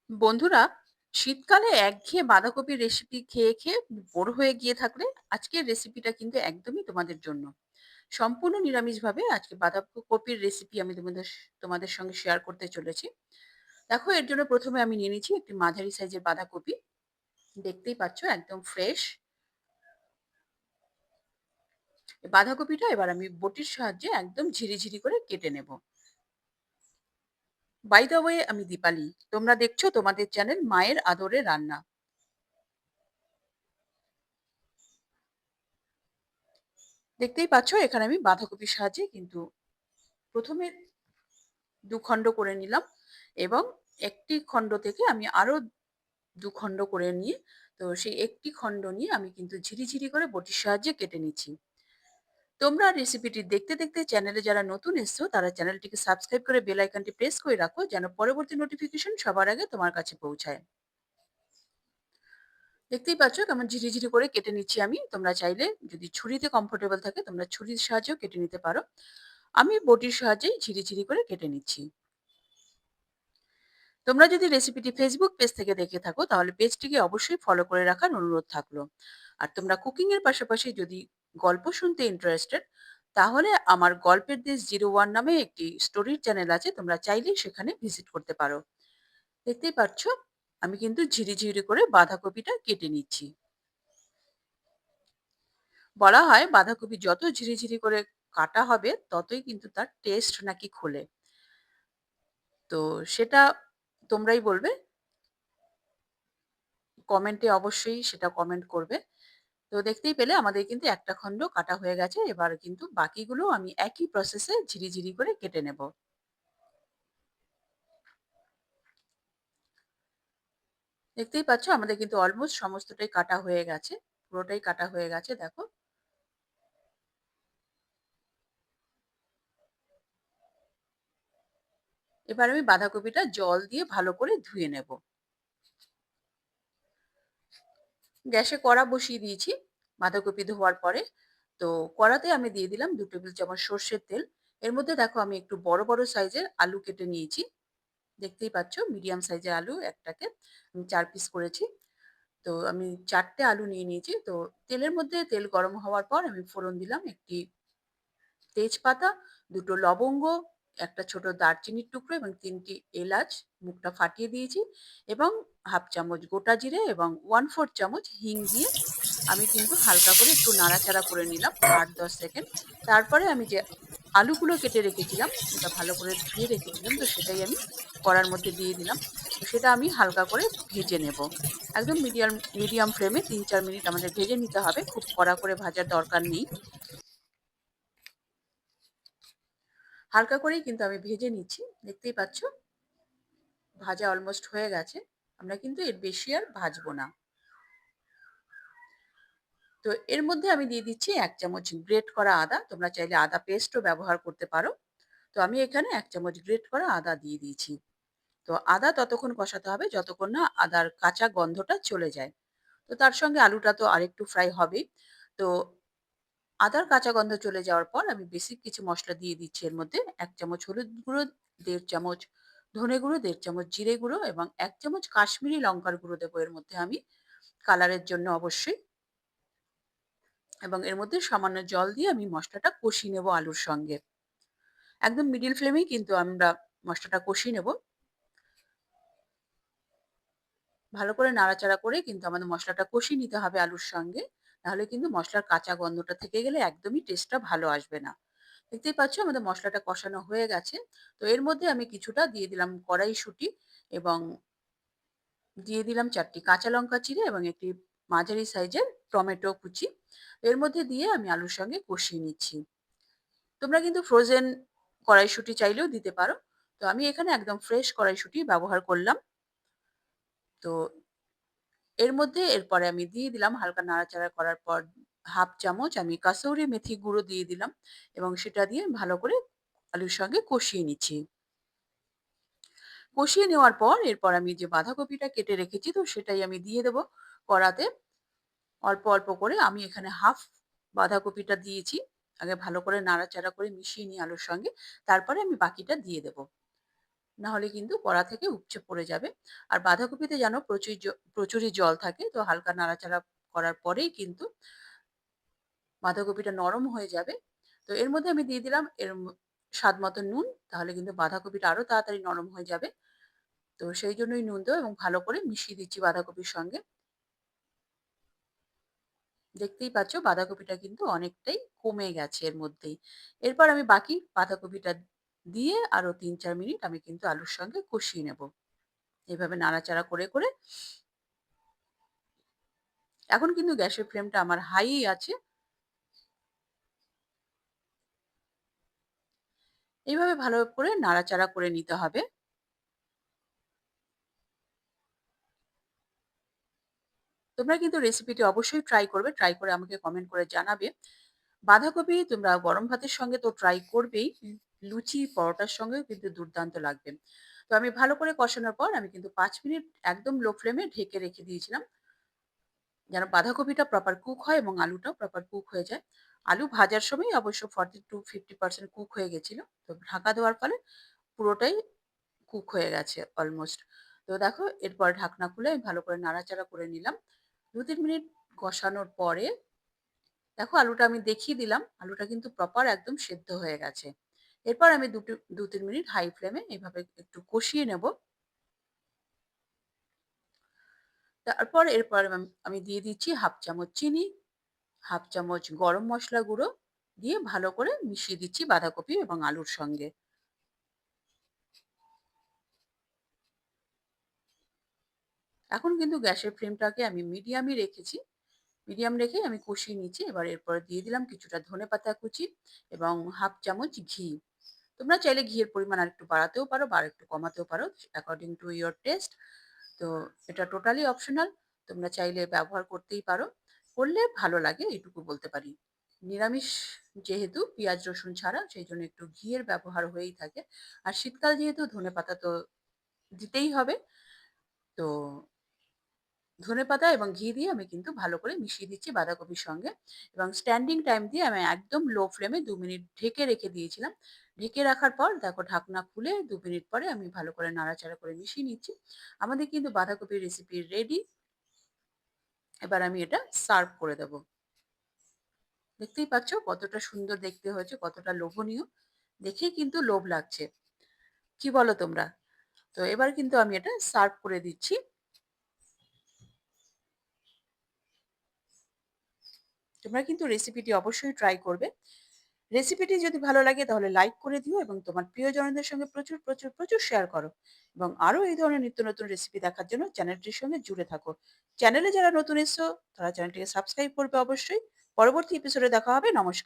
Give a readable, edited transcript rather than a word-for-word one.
বন্ধুরা, শীতকালে একঘেয়ে বাঁধাকপির রেসিপি খেয়ে খেয়ে বোর হয়ে গিয়ে থাকলে আজকের রেসিপিটা কিন্তু একদমই তোমাদের জন্য। সম্পূর্ণ নিরামিষভাবে আজকে বাঁধাকপির রেসিপি আমি তোমাদের সঙ্গে শেয়ার করতে চলেছি। দেখো, এর জন্য প্রথমে আমি নিয়ে নিচ্ছি একটি মাঝারি সাইজের বাঁধাকপি। দেখতেই পাচ্ছ, একদম ফ্রেশ। বাঁধাকপিটা এবার আমি বটির সাহায্যে একদম ঝিরিঝিরি করে কেটে নেব। বাই দ্য ওয়ে, আমি দীপালি। তোমরা দেখছো তোমাদের চ্যানেল মায়ের আদরে রান্না। দেখতেই পাচ্ছ, এখানে আমি বাঁধাকপির সাহায্যে কিন্তু প্রথমে দুখণ্ড করে নিলাম, এবং একটি খণ্ড থেকে আমি আরো দুখণ্ড করে নিয়ে, তো সেই একটি খণ্ড নিয়ে আমি কিন্তু ঝিরিঝিরি করে বটির সাহায্যে কেটে নিচ্ছি। তোমরা রেসিপিটি দেখতে দেখতে চ্যানেলে যারা নতুন এসছো তারা চ্যানেলটিকে সাবস্ক্রাইব করে বেল আইকনটি প্রেস করে রাখো, যেন পরবর্তী নোটিফিকেশন সবার আগে তোমার কাছে পৌঁছায়। দেখতেই পাচ্ছ কেমন ঝিরিঝিরি করে কেটে নিচ্ছি আমি। তোমরা চাইলে, যদি ছুরিতে কমফোর্টেবল থাকে, তোমরা ছুরির সাহায্যেও কেটে নিতে পারো। আমি বটির সাহায্যেই ঝিরিঝিরি করে কেটে নিচ্ছি। তোমরা যদি রেসিপিটি ফেসবুক পেজ থেকে দেখে থাকো তাহলে পেজটিকে অবশ্যই ফলো করে রাখার অনুরোধ থাকলো। আর তোমরা কুকিং এর পাশাপাশি যদি গল্প শুনতে ইন্টারেস্টেড, তাহলে আমার গল্পের দেশ 01 নামে একটি স্টোরির চ্যানেল আছে, তোমরা চাইলেই সেখানে ভিজিট করতে পারো। দেখতেই পাচ্ছ, আমি কিন্তু ঝিরিঝিরি করে বাঁধাকপিটা কেটে নিচ্ছি। বলা হয় বাঁধাকপি যত ঝিরিঝিরি করে কাটা হবে ততই কিন্তু তার টেস্ট নাকি খোলে। তো সেটা তোমরাই বলবে, কমেন্টে অবশ্যই সেটা কমেন্ট করবে। তো দেখতেই পেলে আমাদের কিন্তু একটা খণ্ড কাটা হয়ে গেছে। এবার কিন্তু বাকিগুলো আমি একই প্রসেসে ঝিরিঝিরি করে কেটে নেব। দেখতেই পাচ্ছ, আমাদের কিন্তু অলমোস্ট সমস্তটাই কাটা হয়ে গেছে। পুরোটাই কাটা হয়ে গেছে, দেখো। এবার আমি বাঁধাকপিটা জল দিয়ে ভালো করে ধুয়ে নেব। গ্যাসে কড়া বসিয়ে দিয়েছি বাঁধাকপি ধোয়ার পরে। তো কড়াতে আমি দিয়ে দিলাম 2 টেবিল চামচ সর্ষের তেল। এর মধ্যে দেখো আমি একটু বড় বড় সাইজের আলু কেটে নিয়েছি। দেখতেই পাচ্ছ, মিডিয়াম সাইজের আলু একটাকে আমি 4 পিস করেছি। তো আমি 4 টে আলু নিয়ে নিয়েছি। তো তেলের মধ্যে তেল গরম হওয়ার পর আমি ফোড়ন দিলাম একটি তেজপাতা, 2 টো লবঙ্গ, একটা ছোট দারচিনির টুকরো এবং 3 টি এলাচ মুখটা ফাটিয়ে দিয়েছি, এবং হাফ চামচ গোটা জিরে এবং 1/4 চামচ হিং দিয়ে আমি কিন্তু হালকা করে একটু নাড়াচাড়া করে নিলাম 8-10 সেকেন্ড। তারপরে আমি যে আলুগুলো কেটে রেখেছিলাম, ওটা ভালো করে ধুয়ে রেখেছিলাম, তো সেটাই আমি কড়ার মধ্যে দিয়ে দিলাম। তো সেটা আমি হালকা করে ভেজে নেব। একদম মিডিয়াম মিডিয়াম ফ্লেমে 3-4 মিনিট আমাদের ভেজে নিতে হবে। খুব কড়া করে ভাজার দরকার নেই। হালকা করেই কিন্তু আমি ভেজে নিচ্ছি। দেখতেই পাচ্ছ, ভাজা অলমোস্ট হয়ে গেছে। আমরা কিন্তু এর বেশি আর ভাজবো না। তো এর মধ্যে আমি দিয়ে দিচ্ছি 1 চামচ গ্রেট করা আদা। তোমরা চাইলে আদা পেস্টও ব্যবহার করতে পারো। তো আমি এখানে 1 চামচ গ্রেট করা আদা দিয়ে দিয়েছি। তো আদা ততক্ষণ কষাতে হবে যতক্ষণ না আদার কাঁচা গন্ধটা চলে যায়। তো তার সঙ্গে আলুটা তো আরেকটু ফ্রাই হবেই। তো আদার কাঁচা গন্ধ চলে যাওয়ার পর আমি বেসিক কিছু মসলা দিয়ে দিচ্ছি এর মধ্যে। ১ চামচ হলুদ গুঁড়ো, ১.৫ চামচ ধনে গুঁড়ো, ১.৫ চামচ জিরে গুঁড়ো এবং ১ চামচ কাশ্মীরি লঙ্কার গুঁড়ো দেবো এর মধ্যে আমি, কালারের জন্য অবশ্যই। এবং এর মধ্যে সামান্য জল দিয়ে আমি মসলাটা কষিয়ে নেব আলুর সঙ্গে। একদম মিডল ফ্লেমেই কিন্তু আমরা মসলাটা কষিয়ে নেব। ভালো করে নাড়াচাড়া করে কিন্তু আমাদের মসলাটা কষিয়ে নিতে হবে আলুর সঙ্গে। নাহলে কিন্তু মসলার কাঁচা গন্ধটা থেকে গেলে একদমই টেস্টটা ভালো আসবে না। দেখতেই পাচ্ছ, আমাদের মসলাটা কষানো হয়ে গেছে। তো এর মধ্যে আমি কিছুটা দিয়ে দিলাম কড়াইশুঁটি, এবং দিয়ে দিলাম 4 টি কাঁচা লঙ্কা চিড়ে এবং একটি মাঝারি সাইজের টমেটো কুচি। এর মধ্যে দিয়ে আমি আলুর সঙ্গে কষিয়ে নিচ্ছি। তোমরা কিন্তু ফ্রোজেন কড়াইশুঁটি চাইলেও দিতে পারো। তো আমি এখানে একদম ফ্রেশ কড়াইশুঁটি ব্যবহার করলাম। তো এর মধ্যে এরপরে আমি দিয়ে দিলাম, হালকা নাড়াচাড়া করার পর, হাফ চামচ আমি কাসুরি মেথি গুঁড়ো দিয়ে দিলাম, এবং সেটা দিয়ে ভালো করে আলুর সঙ্গে কষিয়ে নিচ্ছি। কষিয়ে নেওয়ার পর এরপর আমি যে বাঁধাকপিটা কেটে রেখেছি, তো সেটাই আমি দিয়ে দেবো কড়াতে। অল্প অল্প করে আমি এখানে হাফ বাঁধাকপিটা দিয়েছি। আগে ভালো করে নাড়াচাড়া করে মিশিয়ে নিই আলুর সঙ্গে। তারপরে আমি বাকিটা দিয়ে দেবো। না হলে কিন্তু কড়া থেকে উপচে পড়ে যাবে। আর বাঁধাকপিতে যেন প্রচুরই জল থাকে। তো হালকা নাড়াচাড়া করার পরেই কিন্তু বাঁধাকপিটা নরম হয়ে যাবে। তো এর মধ্যে আমি দিয়ে দিলাম স্বাদ মতো নুন। তাহলে কিন্তু বাঁধাকপিটা আরো তাড়াতাড়ি নরম হয়ে যাবে। তো সেই জন্যই নুন দেওয়া এবং ভালো করে মিশিয়ে দিচ্ছি বাঁধাকপির সঙ্গে। দেখতেই পাচ্ছ বাঁধাকপিটা কিন্তু অনেকটাই কমে গেছে এর মধ্যেই। এরপর আমি বাকি বাঁধাকপিটা দিয়ে আরো ৩-৪ মিনিট আমি কিন্তু আলুর সঙ্গে কষিয়ে নেব। এভাবে নাড়াচাড়া করে এখন কিন্তু গ্যাসের ফ্লেমটা আমার হাই আছে। এইভাবে ভালো করে নাড়াচাড়া করে নিতে হবে। তোমরা কিন্তু রেসিপিটি অবশ্যই ট্রাই করবে। ট্রাই করে আমাকে কমেন্ট করে জানাবে। বাঁধাকপি তোমরা গরম ভাতের সঙ্গে তো ট্রাই করবেই। লুচি, পরোটার সঙ্গেও কিন্তু দুর্দান্ত লাগবে। তো আমি ভালো করে কষানোর পর আমি কিন্তু ৫ মিনিট একদম লো ফ্লেমে ঢেকে রেখে দিয়েছিলাম। যেন বাঁধাকপিটা প্রপার কুক হয় এবং আলুটাও প্রপার কুক হয়ে যায়। আলু ভাজার সময় অবশ্য 40-50% কুক হয়ে গেছিল। তো ঢাকা দেওয়ার ফলে পুরোটাই কুক হয়ে গেছে অলমোস্ট। তো দেখো এরপর ঢাকনা খুলে আমি ভালো করে নাড়াচাড়া করে নিলাম। ২-৩ মিনিট কষানোর পরে দেখো আলুটা আমি দেখিয়ে দিলাম। আলুটা কিন্তু প্রপার একদম সেদ্ধ হয়ে গেছে। এরপর আমি ২-৩ মিনিট হাই ফ্লেমে এভাবে একটু কষিয়ে নেব। তারপর এরপর আমি দিয়ে দিচ্ছি ১/২ চামচ চিনি, ১/২ চামচ গরম মসলা গুঁড়ো দিয়ে ভালো করে মিশিয়ে দিচ্ছি বাঁধাকপি এবং আলুর সঙ্গে। এখন কিন্তু গ্যাসের ফ্লেমটাকে আমি মিডিয়ামই রেখেছি। মিডিয়াম রেখে আমি কষিয়ে নিচ্ছি। এবার এরপরে দিয়ে দিলাম কিছুটা ধনেপাতা কুচি এবং ১/২ চামচ ঘি। তোমরা চাইলে ঘিয়ের পরিমাণ আরেকটু বাড়াতেও পারো বা আরেকটু কমাতেও পারো অ্যাকর্ডিং টু ইওর টেস্ট। তো এটা টোটালি অপশনাল। তোমরা চাইলে ব্যবহার করতেই পারো। করলে ভালো লাগে এইটুকু বলতে পারি। নিরামিষ যেহেতু পেঁয়াজ রসুন ছাড়া সেইজন্য একটু ঘিয়ের ব্যবহার হয়েই থাকে। আর শীতকাল যেহেতু ধনেপাতা তো দিতেই হবে। তো ধনেপাতা এবং ঘি দিয়ে আমি কিন্তু ভালো করে মিশিয়ে দিচ্ছি বাঁধাকপির সঙ্গে এবং স্ট্যান্ডিং টাইম দিয়ে আমি একদম লো ফ্লেমে ২ মিনিট ঢেকে রেখে দিয়েছিলাম। ঢেকে রাখার পর দেখো ঢাকনা খুলে ২ মিনিট পরে আমি ভালো করে নাড়াচাড়া করে মিশিয়ে নিচ্ছি। আমাদের কিন্তু বাঁধাকপির রেসিপি রেডি। এবার আমি এটা সার্ভ করে দেব। দেখতেই পাচ্ছ কতটা সুন্দর দেখতে হয়েছে, কতটা লোভনীয়। দেখেই কিন্তু লোভ লাগছে। কি বলো তোমরা? তো এবার কিন্তু আমি এটা সার্ভ করে দিচ্ছি। তোমরা কিন্তু রেসিপিটি অবশ্যই ট্রাই করবে। রেসিপিটি যদি ভালো লাগে তাহলে লাইক করে দিও এবং তোমার প্রিয়জনদের সঙ্গে প্রচুর শেয়ার করো এবং আরো এই ধরনের নিত্য নতুন রেসিপি দেখার জন্য চ্যানেলটির সঙ্গে জুড়ে থাকো। চ্যানেলে যারা নতুন এসছো তারা চ্যানেলটিকে সাবস্ক্রাইব করবে অবশ্যই। পরবর্তী এপিসোডে দেখা হবে। নমস্কার।